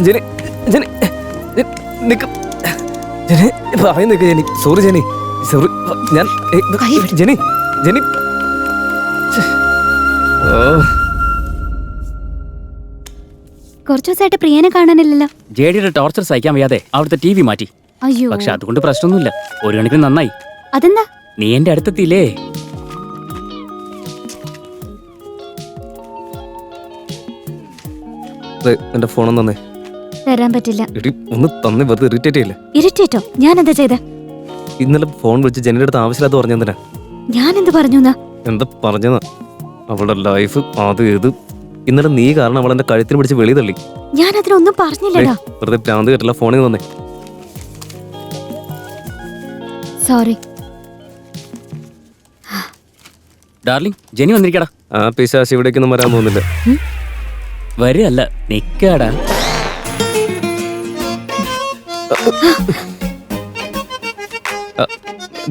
ജെനി ജെനി നിക്ക് ജെനി പറയും നിക്ക് Jeni sorry Jeni sorry ഞാൻ ജെനി ജെനി കുറച്ചു ദിവസമായിട്ട് പ്രിയനെ കാണാനില്ലല്ലോ. ജെഡിയുടെ ടോർച്ചർ സഹിക്കാൻ വയ്യാതെ അവിടുത്തെ ടി വി മാറ്റി. അയ്യോ, പക്ഷെ അതുകൊണ്ട് പ്രശ്നമൊന്നുമില്ല. ഒരു കണക്കിന് നന്നായി. അതെന്താ? നീ എന്റെ അടുത്തെത്തിയില്ലേ. എന്റെ ഫോൺ തന്നെ തരാൻ പറ്റില്ല. ഒന്ന് തന്നെ വെറുതെ ഇറിറ്റേറ്റ് ചെയ്യില്ല. ഇറിറ്റേറ്റോ? ഞാൻ എന്താ ചെയ്തേ? ഇന്നലെ ഫോൺ വിളിച്ച് ജെനിയുടെ അടുത്ത് ആവശ്യമില്ലാത്ത പറഞ്ഞെന്തിനാ? ഞാൻ എന്ത് പറഞ്ഞു? എന്താ പറഞ്ഞെന്നാ? അവളുടെ ലൈഫ് അത് ഏത്. ഇന്നലെ നീ കാരണം അവൾ എന്റെ കഴുത്തിന് പിടിച്ച് വെളി തള്ളി. ഞാൻ അതിനൊന്നും പറഞ്ഞില്ലടാ. വെറുതെ പ്രാന്ത് കേട്ടില്ല. ഫോണിൽ തന്നെ. സോറി ഡാർലിംഗ്, ജെനി വന്നിരിക്കടാ. ആ പിശാശ് ഇവിടേക്കൊന്നും വരാൻ പോകുന്നില്ല. വരികയല്ല, നിക്കാടാ.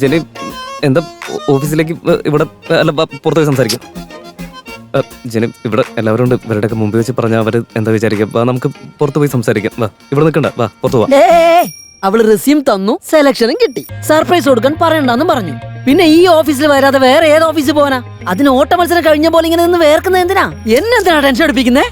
ജെനി എന്താ ഓഫീസിലേക്ക് ഇവിടെ അല്ല പുറത്ത് പോയി സംസാരിക്കും. ജെനി ഇവിടെ എല്ലാവരും ഉണ്ട്. ഇവരുടെയൊക്കെ മുമ്പ് വെച്ച് പറഞ്ഞാൽ അവര് എന്താ വിചാരിക്കാം. വാ നമുക്ക് പുറത്ത് പോയി സംസാരിക്കാം. വാ ഇവിടെ നിൽക്കണ്ട, വാ പുറത്ത് പോവാ. അവള് റെസ്യൂം തന്നു, സെലക്ഷനും കിട്ടി. സർപ്രൈസ് കൊടുക്കാൻ പറയണ്ടെന്ന് പറഞ്ഞു. പിന്നെ ഈ ഓഫീസിൽ വരാതെ വേറെ ഏത് ഓഫീസിൽ പോവാനാ? അതിന് ഓട്ട മത്സരം കഴിഞ്ഞ പോലെ ഇങ്ങനെ നിന്ന് വേർക്കുന്നത് എന്തിനാ? എന്നെന്തിനാ ടെൻഷൻ എടുപ്പിക്കുന്നേ?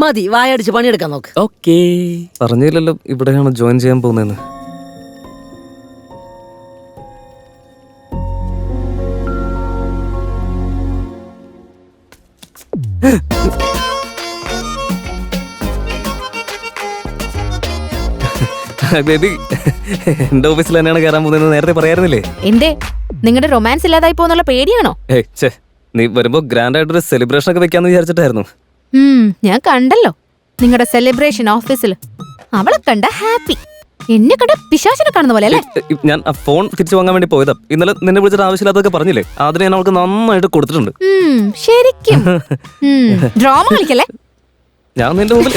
മതി, വായടിച്ച് പണിയെടുക്കാൻ നോക്ക്. ഓക്കേ. പറഞ്ഞില്ലല്ലോ ഇവിടെയാണ് ജോയിൻ ചെയ്യാൻ പോകുന്നതെന്ന്. ബേബി എന്റെ ഓഫീസിൽ തന്നെയാണ് കയറാൻ പോകുന്നത്. നേരത്തെ പറയാറുന്നില്ലേ? എന്തേ നിങ്ങളുടെ റൊമാൻസ് ഇല്ലാതായി പോന്നുള്ള പേടിയാണോ? നീ വരുമ്പോ ഗ്രാൻഡ് ആയിട്ടൊരു സെലിബ്രേഷൻ ഒക്കെ വെക്കാന്ന് വിചാരിച്ചിട്ടായിരുന്നു. ഞാൻ കണ്ടല്ലോ നിങ്ങളുടെ സെലിബ്രേഷൻ ഓഫീസിൽ. അവളെ കണ്ട ഹാപ്പി, എന്നെ കണ്ട പിശാചിനെ കാണുന്ന പോലെ അല്ലേ? ഞാൻ ആ ഫോൺ തിരിച്ചു വാങ്ങാൻ വേണ്ടി പോയതാ. ഇന്നലെ നിന്നെ വിളിച്ചിട്ട് ആവശ്യമില്ലാതൊക്കെ പറഞ്ഞില്ലേ? അതിന് ഞാൻ അവൾക്ക് നന്നായിട്ട് കൊടുത്തിട്ടുണ്ട്. ശരിക്കും ഡ്രാമ കളിക്കല്ലേ? ഞാൻ നിന്റെ മുമ്പിൽ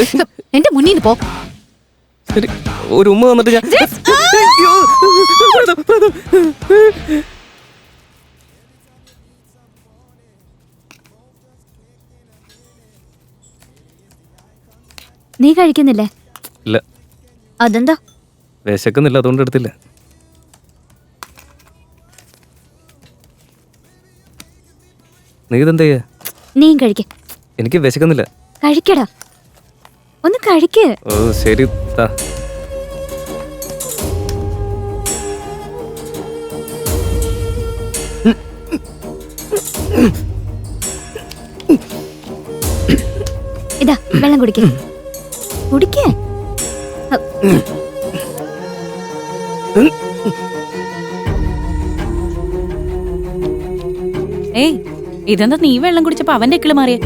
എന്റെ മുന്നിൽ പോ. ശരി, ഒരു ഉമ്മ വന്നിട്ട് ഞാൻ നീ കഴിക്കുന്നില്ലേ? ഇല്ല. അതെന്താ? വിശക്കുന്നില്ല, അതുകൊണ്ട് എടുത്തില്ല. നീ ഇതെന്താ ചെയ്യാ? നീ കഴിക്ക. എനിക്ക് വിശക്കുന്നില്ല. കഴിക്കടാ, ഒന്ന് കഴിക്ക്. ഓ ശരി. ഇതാ വെള്ളം കുടിക്ക. കുടിക്ക. ഏയ്, ഇതെന്താ നീ വെള്ളം കുടിച്ചപ്പോ അവന്റെ ഇക്കിള് മാറിയ?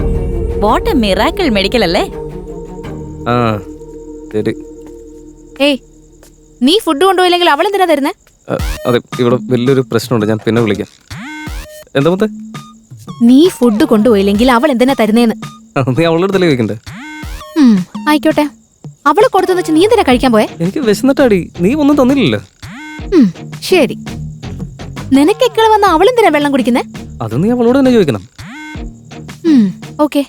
വാട്ട് എ മിറാക്കിൾ മെഡിക്കൽ അല്ലേ? ആ ശരി. ഏയ്, നീ ഫുഡ് കൊണ്ടുപോയില്ലെങ്കിൽ അവൾ എന്തിനാ തരുന്നേ? അതെ, ഇവിടെ വലിയൊരു പ്രശ്നമുണ്ട്. ഞാൻ പിന്നെ വിളിക്കാം. എന്താ മൊത്തം? നീ ഫുഡ് കൊണ്ടുപോയില്ലെങ്കിൽ അവൾ എന്തിനാ തരുന്നേന്ന് നീ അവളോട് തല ചോദിക്കണ്ടേ? ആയിക്കോട്ടെ. അവള് കൊടുത്തെന്ന് വെച്ച് നീ എന്തിനാ കഴിക്കാൻ പോയെ? എനിക്ക് വിശന്നിട്ടാടി. നീ ഒന്നും തന്നില്ലല്ലോ. ശരി, നിനക്ക് എക്കള് വന്ന അവളെന്തിനാ വെള്ളം കുടിക്കുന്നേ? അത് നീ അവളോട് തന്നെ ചോദിക്കണം. ഓക്കെ,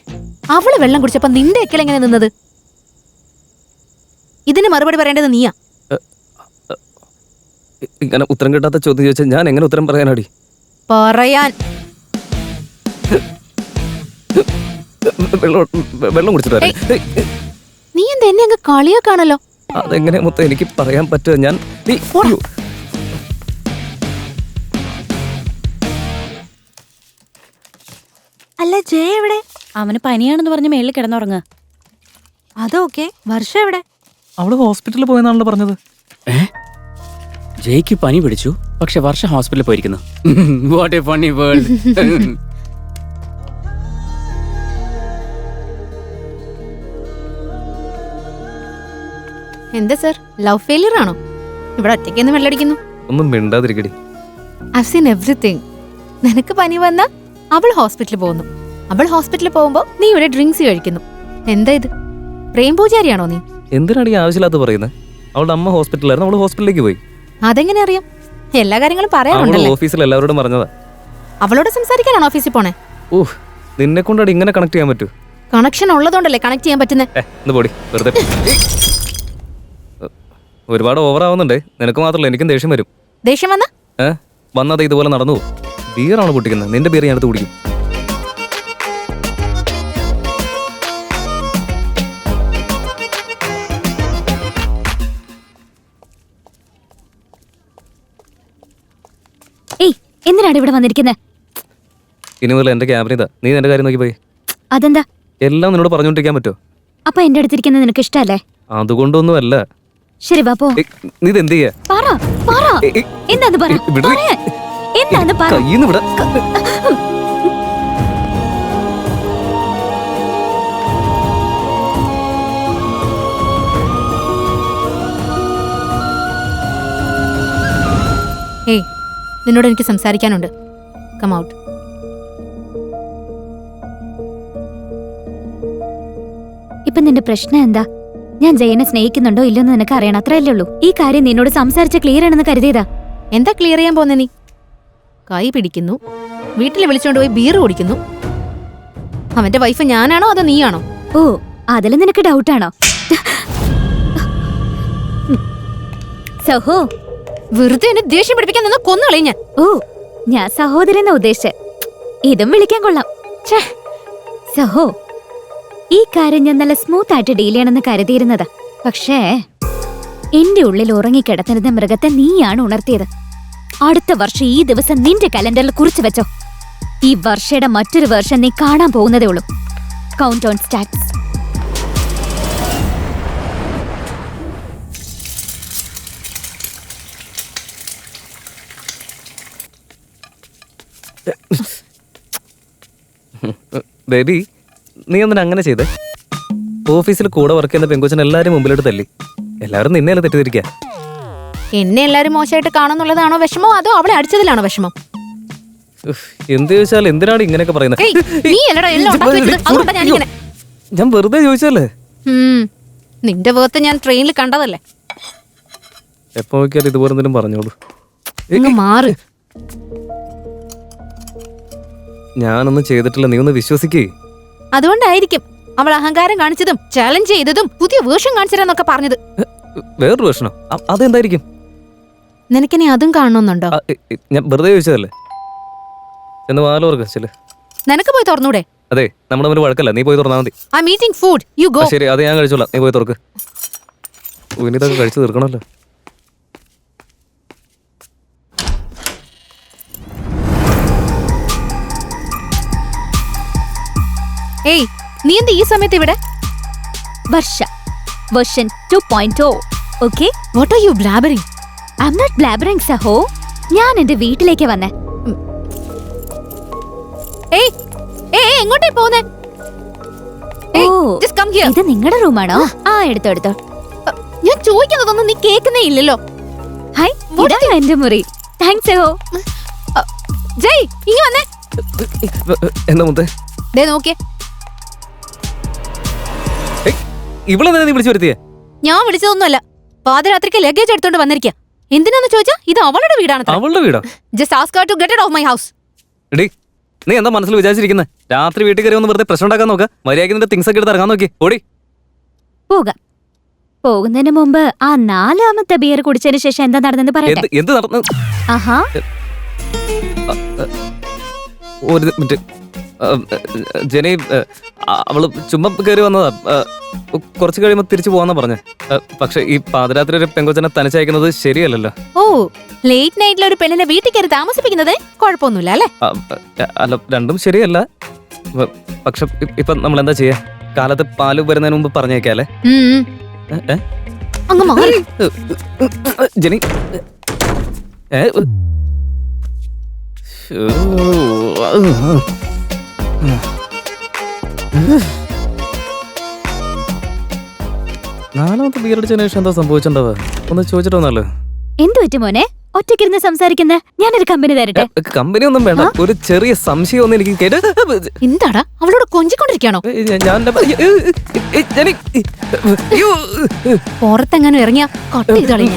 അവള് വെള്ളം കുടിച്ചപ്പോ നിന്റെ എക്കൽ എങ്ങനെ നിന്നത്? ഇതിന് മറുപടി പറയേണ്ടത് നീയാ. ഇങ്ങനെ ഉത്തരം കിട്ടാത്ത ചോദ്യം ചോദിച്ചാൽ ഞാൻ എങ്ങനെ ഉത്തരം പറയാനാടി? പറയാൻ വെള്ളം കുടിച്ചിട്ട് നീ എന്താ എന്നെ അങ്ങ് കളിയാക്കാണല്ലോ. അതെങ്ങനെ മൊത്തം എനിക്ക് പറയാൻ പറ്റുക? ഞാൻ അല്ല, ജയ എവിടെ? അവന് പനിയാണെന്ന് പറഞ്ഞ് മേളിൽ കിടന്നുറങ്ങ. അതൊക്കെ. വർഷം എവിടെ? അവള് ഹോസ്പിറ്റലിൽ പോയെന്നാണല്ലോ പറഞ്ഞത്. ജയ്ക്ക് പനി പിടിച്ചു, പക്ഷെ വർഷ ഹോസ്പിറ്റലിൽ പോയിരിക്കുന്നു. What A funny world. എന്താ സർ, ലവ് ഫെയിലിയർ ആണോ? ഇവിടെ ഒറ്റയ്ക്കൊന്നും വെള്ളടിക്കുന്നു. ഒന്നും മിണ്ടാതിരിക്കടി. I've seen everything. നിനക്ക് പനി വന്ന അവൾ ഹോസ്പിറ്റലിൽ പോകുന്നു, അവൾ ഹോസ്പിറ്റലിൽ പോകുമ്പോ നീ ഇവിടെ ഡ്രിങ്ക്സ് കഴിക്കുന്നു. എന്താ ഇത്? പ്രേം പൂജാരിയാണോ നീ? എന്തിനാണ് ഈ ആവശ്യമില്ലാത്ത പറയുന്നത്? അവളുടെ അമ്മ ഹോസ്പിറ്റലായിരുന്നു, അവള് ഹോസ്പിറ്റലിലേക്ക് പോയി. അതെങ്ങനെ അറിയാം? എല്ലാ കാര്യങ്ങളും പറയാറുണ്ടല്ലോ. ഓഫീസിൽ എല്ലാവരോടും പറഞ്ഞതാ. അവളോട് സംസാരിക്കാനാണ് ഓഫീസിൽ പോണേ? നിന്നെ കൊണ്ടാണ് ഇങ്ങനെ കണക്ട് ചെയ്യാൻ പറ്റൂ? കണക്ഷൻ ഉള്ളതുകൊണ്ടല്ലേ കണക്ട് ചെയ്യാൻ പറ്റുന്നത്. ഒന്ന് പൊടി വെറുതെ. ഒരുപാട് ഓവർ ആവുന്നുണ്ടേ. നിനക്ക് മാത്രമല്ല എനിക്കും ദേഷ്യം വരും. ദേഷ്യം വന്ന വന്നത് ഇതുപോലെ നടന്നു പോകും. ബിയറാണ് പൊട്ടിക്കുന്നത്. നിന്റെ ബിയർ ഞാൻ എടുത്ത് കുടിക്കും. ഏയ്, എന്തിനാണ് ഇവിടെ വന്നിരിക്കുന്നത്? ഇനി മുതൽ എന്റെ ക്യാബിൻ ഇതാ. നീ നിന്റെ കാര്യം നോക്കി പോയി. അതെന്താ? എല്ലാം നിന്നോട് പറഞ്ഞോണ്ടിരിക്കാൻ പറ്റുമോ? അപ്പൊ എന്റെ അടുത്തിരിക്കുന്നത് നിനക്ക് ഇഷ്ടല്ലേ? അതുകൊണ്ടൊന്നും അല്ല. ശരി വാ പോ. നീ ഇത് എന്ത് ചെയ്യാ? പറ പറ, എന്താന്ന് പറ. പറയാ. എന്താന്ന് പറ. കയ്യിന്ന് വിട. ഏയ്, നിന്നോട് എനിക്ക് സംസാരിക്കാനുണ്ട്. Come out. ഇപ്പൊ നിന്റെ പ്രശ്നം എന്താ? ഞാൻ ജയനെ സ്നേഹിക്കുന്നുണ്ടോ ഇല്ലെന്ന് നിനക്ക് അറിയണം, അത്രയല്ലേ ഉള്ളൂ. ഈ കാര്യം നിന്നോട് സംസാരിച്ച ക്ലിയർ ആണെന്ന് കരുതിയതാ. എന്താ ക്ലിയർ ചെയ്യാൻ പോന്നെ നീ? കൈ പിടിക്കുന്നു, വീട്ടിൽ വിളിച്ചോണ്ട് പോയി ബീർ കുടിക്കുന്നു. അവന്റെ വൈഫ് ഞാനാണോ അതോ നീയാണോ? ഓ, അതിൽ നിനക്ക് ഡൗട്ടാണോ? സഹോ, വെറുതെ എന്നെ ദേഷ്യം പിടിപ്പിക്കാൻ നിന്ന് കൊന്നുകളയും ഞാൻ. ഓ, ഞാൻ സഹോദരനെ ഉദ്ദേശിച്ചെ. ഇതും വിളിക്കാൻ കൊള്ളാം. ഛേ, സഹോ, ഈ കാര്യം ഞാൻ നല്ല സ്മൂത്ത് ആയിട്ട് ഡീൽ ചെയ്യണമെന്ന് കരുതിയിരുന്നതാ. പക്ഷേ എന്റെ ഉള്ളിൽ ഉറങ്ങിക്കിടന്നിരുന്ന മൃഗത്തെ നീയാണ് ഉണർത്തിയത്. അടുത്ത വർഷം ഈ ദിവസം നിന്റെ കലണ്ടറിൽ കുറിച്ചു വെച്ചോ. ഈ വർഷയുടെ മറ്റൊരു വർഷം നീ കാണാൻ പോകുന്നതേ ഉള്ളൂ. Count on starts. ബേബി, നീ ഒന്നിനെ അങ്ങനെ ചെയ്തേ? ഓഫീസിൽ കൂടെ വർക്ക് ചെയ്യുന്ന പെങ്കൊച്ചിനെ എല്ലാരും മുമ്പിലോട്ട് തല്ലി. എല്ലാവരും നിന്നെയല്ല തെറ്റിദ്ധരിക്കുക. എന്നെ എല്ലാരും മോശമായിട്ട് കാണുന്നുള്ളതാണോ വിഷമോ അതോ അവളെ അടിച്ചതിലാണോ വിഷമം? എന്ത് ചോദിച്ചാൽ എന്തിനാണ് ഇങ്ങനെയൊക്കെ പറയുന്നത്? ഏയ്, നീ അല്ലടാ എല്ലാം ഉണ്ടാക്കി വെച്ചത്. അതുകൊണ്ടാ ഞാനിങ്ങനെ. ഞാൻ വെറുതെ ചോദിച്ചല്ലേ. നിന്റെ വേർത്ത് ഞാൻ ട്രെയിനിൽ കണ്ടതല്ലേ. എപ്പോ നോക്കിയാലും ഇതുപോലെ എന്തെങ്കിലും പറഞ്ഞോളൂ. അങ്ങ് മാറ്. ഞാനൊന്നും ചെയ്തിട്ടില്ല, നീ ഒന്ന് വിശ്വസിക്കേ. അതുകൊണ്ടായിരിക്കും അവൾ അഹങ്കാരം കാണിച്ചതും ചാലഞ്ച് ചെയ്തതും പുതിയ വേർഷൻ കാണിച്ചതെന്നൊക്കെ പറഞ്ഞത്. വേറൊരു പ്രശ്നം അതെന്തായിരിക്കും? നിനക്കിനി അതും കാണണമെന്നുണ്ടോ? ഞാൻ വെറുതെ ചോദിച്ചതല്ലേ. എന്ന് വാലോർക്ക് ചെല്. നിനക്ക് പോയി തുറന്നൂടെ? അതെ, നമ്മുടെ മുന്നിൽ വഴക്കല്ല, നീ പോയി തുറന്നാ മതി. I meeting food, you go. ശരി, അത് ഞാൻ കഴിച്ചോളാം, നീ പോയി തുറക്ക്. ഇതൊക്കെ കഴിച്ചു തീർക്കണല്ലോ. ഏയ്, നീ എന്താ ഈ സമയത്ത് ഇവിടെ? Varsha version 2.0. Okay, what are you blabbering? I am not blabbering സഹോ. ഞാൻ എന്റെ വീട്ടിലേക്ക് വന്നേ. ഏയ് ഏയ്, എങ്ങോട്ടേ പോന്നെ? ഓ, just come here. ഇത് നിങ്ങളുടെ റൂമാണോ? ആ, എടുത്തോ എടുത്തോ. ഞാൻ ചോദിക്കുന്നതൊന്നും നീ കേൾക്കുന്നേ ഇല്ലല്ലോ. ഹായ്, ഇതാണ് എന്റെ മുറി. താങ്ക്സ് സഹോ. ജയ്, ഇങ്ങ് വന്നേ. എന്താ മുത്തേ? ദേ നോക്കിയേ, ഇവളെന്താ നീ വിളിച്ചു വരുത്തിയേ? ഞാൻ വിളിച്ചതൊന്നുമല്ല. പാതിരാത്രിക്ക് ലഗേജ് എടുത്തോണ്ട് വന്നിരിക്കുക. എന്തിനാന്ന് ചോദിച്ചാ ഇത് അവളുടെ വീടാണ്. അവളുടെ വീടാ? Just ask her to get out of my house. എടീ, നീ എന്താ മനസ്സിൽ വിചാരിച്ചിരിക്കുന്നത്? രാത്രി വീട്ടിൽ കയറി ഒന്ന് വെറുതെ പ്രശ്നം ഉണ്ടാക്കാൻ നോക്ക. മര്യാദയ്ക്ക് നിന്റെ തിങ്സ് ഒക്കെ എടുത്ത് ഇറങ്ങാൻ നോക്കി. ഓടി പോകാം. പോകുന്നതിന് മുമ്പ് ആ 4ാമത്തെ ബിയർ കുടിച്ചതിന് ശേഷം എന്താ നടന്നെന്ന് പറയട്ടെ. എന്ത് നടന്നു? ആഹാ, ഒരു മിനിറ്റ്. ജെനി, അവള് ചുമ്മാ കയറി വന്നതാ. കുറച്ച് കഴിയുമ്പോൾ തിരിച്ചു പോവാന്നാ പറഞ്ഞേ. പക്ഷെ ഈ പാതിരാത്രി ഒരു പെങ്കൊച്ചനെ തനിച്ചയക്കുന്നത് ശരിയല്ലല്ലോ. ഓ, ലേറ്റ് നൈറ്റിൽ ഒരു പെണ്ണിനെ വീട്ടിൽ കയറി താമസിപ്പിക്കുന്നത് കുഴപ്പമൊന്നുമില്ല അല്ലേ? അല്ല, രണ്ടും ശരിയല്ല. പക്ഷെ ഇപ്പൊ നമ്മൾ എന്താ ചെയ്യാ? കാലത്ത് പാല് വരുന്നതിന് മുമ്പ് പറഞ്ഞേക്കാല്ലേ? അങ്ങ് മാറി. ജെനി, നാലാമത്തെ ബിയർ അടിച്ചതിന് ശേഷം എന്താ സംഭവിച്ചിട്ടുണ്ടാവുക? ഒന്ന് ചോദിച്ചിട്ട് വന്നല്ലോ. എന്തു പറ്റി മോനെ ഒറ്റയ്ക്കിരുന്ന് സംസാരിക്കുന്ന? ഞാനൊരു കമ്പനി തരട്ടെ. കമ്പനി ഒന്നും വേണ്ട, ഒരു ചെറിയ സംശയം ഒന്ന് എനിക്ക് കേട്ട്. എന്താടാ അവളോട് കൊഞ്ചിക്കൊണ്ടിരിക്കാണോ? ഞാൻ പുറത്തെങ്ങാനും ഇറങ്ങിയാ കട്ട് ചെയ്ത് കളഞ്ഞ.